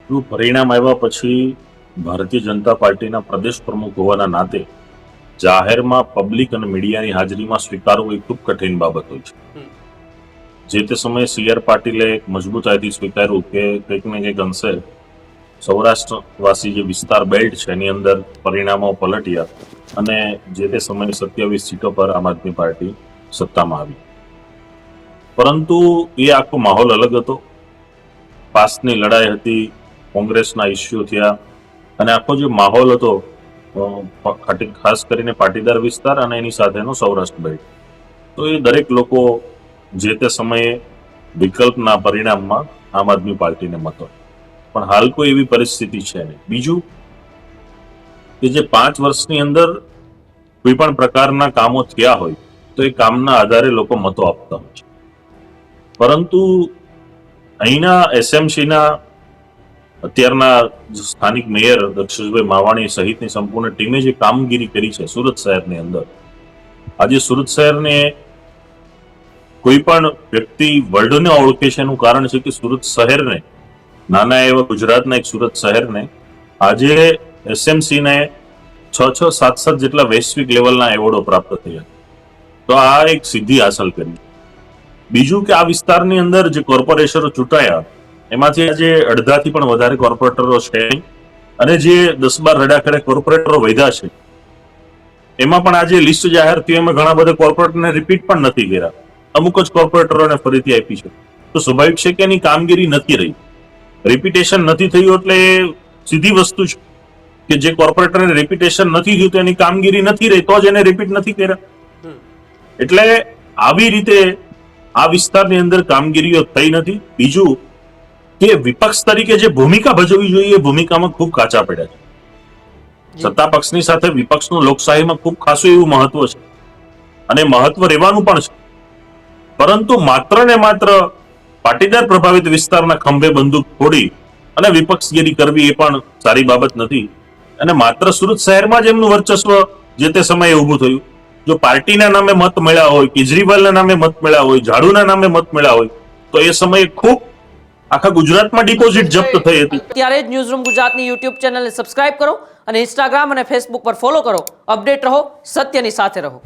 પરિણામ આવ્યા પછી ભારતીય જનતા પાર્ટીના પ્રદેશ પ્રમુખ હોવાના નાતે જાહેરમાં પબ્લિક અને મીડિયાની હાજરીમાં સ્વીકારવું એ ખૂબ કઠિન બાબત હોય છે. જે તે સમયે CR પાટીલે એક મજબૂતાઈથી સ્વીકાર્યું કે કંઈક ને કંઈક અંશે સૌરાષ્ટ્રવાસી જે વિસ્તાર બેલ્ટ છે એની અંદર પરિણામો પલટ્યા અને જે તે સમયે 27 સીટો પર આમ આદમી પાર્ટી સત્તામાં આવી. પરંતુ એ આખો માહોલ અલગ હતો. પાસની લડાઈ હતી, કોંગ્રેસના ઇસ્યુ થયા અને આખો જે માહોલ હતો ખાસ કરીને પાટીદાર વિસ્તાર અને એની સાથેનો સૌરાષ્ટ્ર બેલ્ટ, તો એ દરેક લોકો જે તે સમયે વિકલ્પના પરિણામમાં આમ આદમી પાર્ટીને મતો. પણ હાલ કોઈ એવી પરિસ્થિતિ છે નહીં. બીજું કે જે 5 વર્ષની અંદર કોઈ પણ પ્રકારના કામો થયા હોય તો એ કામના આધારે લોકો મતો આપતા હોય છે. પરંતુ અહીંના SMCના અત્યારના સ્થાનિક મેયર દક્ષેશભાઈ માવાણી સહિતની સંપૂર્ણ ટીમે જે કામગીરી કરી છે સુરત શહેરની અંદર, આજે સુરત શહેરને કોઈ પણ વ્યક્તિ વર્લ્ડને ઓળખે છે એનું કારણ છે કે સુરત શહેરને, નાના એવા ગુજરાતના એક સુરત શહેરને આજે SMCને 6, 7 જેટલા વૈશ્વિક લેવલના એવોર્ડો પ્રાપ્ત થયા. તો આ એક સિદ્ધિ હાંસલ કરી. બીજું કે આ વિસ્તારની અંદર જે કોર્પોરેશનો ચૂંટાયા એમાંથી આજે અડધાથી પણ વધારે કોર્પોરેટરો છે અને જે 10-12 રડાખડા કોર્પોરેટરો વધ્યા છે એમાં પણ આજે લિસ્ટ જાહેર થયું એમાં ઘણા બધા કોર્પોરેટરને રિપીટ પણ નથી કર્યા, અમુક જ કોર્પોરેટરોને ફરીથી આપી છે. તો સ્વાભાવિક છે કે એની કામગીરી નથી રહી, રિપીટેશન નથી થયું. એટલે એ સીધી વસ્તુ છે કે જે કોર્પોરેટરને રિપીટેશન નથી થયું તો એની કામગીરી નથી રહી, તો જ એને રિપીટ નથી કર્યા. એટલે આવી રીતે આ વિસ્તારની અંદર કામગીરીઓ થઈ નથી. બીજું કે વિપક્ષ તરીકે જે ભૂમિકા ભજવવી જોઈએ એ ભૂમિકામાં ખૂબ કાચા પડ્યા છે. સત્તા પક્ષની સાથે વિપક્ષનું લોકશાહીમાં ખૂબ ખાસું એવું મહત્વ છે અને મહત્વ રહેવાનું પણ છે. પરંતુ માત્ર ને માત્ર પાટીદાર પ્રભાવિત વિસ્તારના ખંભે બંદૂક ફોડી અને વિપક્ષગીરી કરવી એ પણ સારી બાબત નથી. અને માત્ર સુરત શહેરમાં જ એમનું વર્ચસ્વ જે તે સમયે ઊભું થયું. જો પાર્ટીના નામે મત મળ્યા હોય, કેજરીવાલના નામે મત મળ્યા હોય, ઝાડુના નામે મત મળ્યા હોય તો એ સમયે ખૂબ આખા ગુજરાતમાં ડિપોઝિટ જપ્ત થઈ હતી. ત્યારે જ ન્યૂઝરૂમ ગુજરાતની YouTube ચેનલને સબસ્ક્રાઇબ કરો અને Instagram અને Facebook પર ફોલો કરો. અપડેટ રહો, સત્યની સાથે રહો.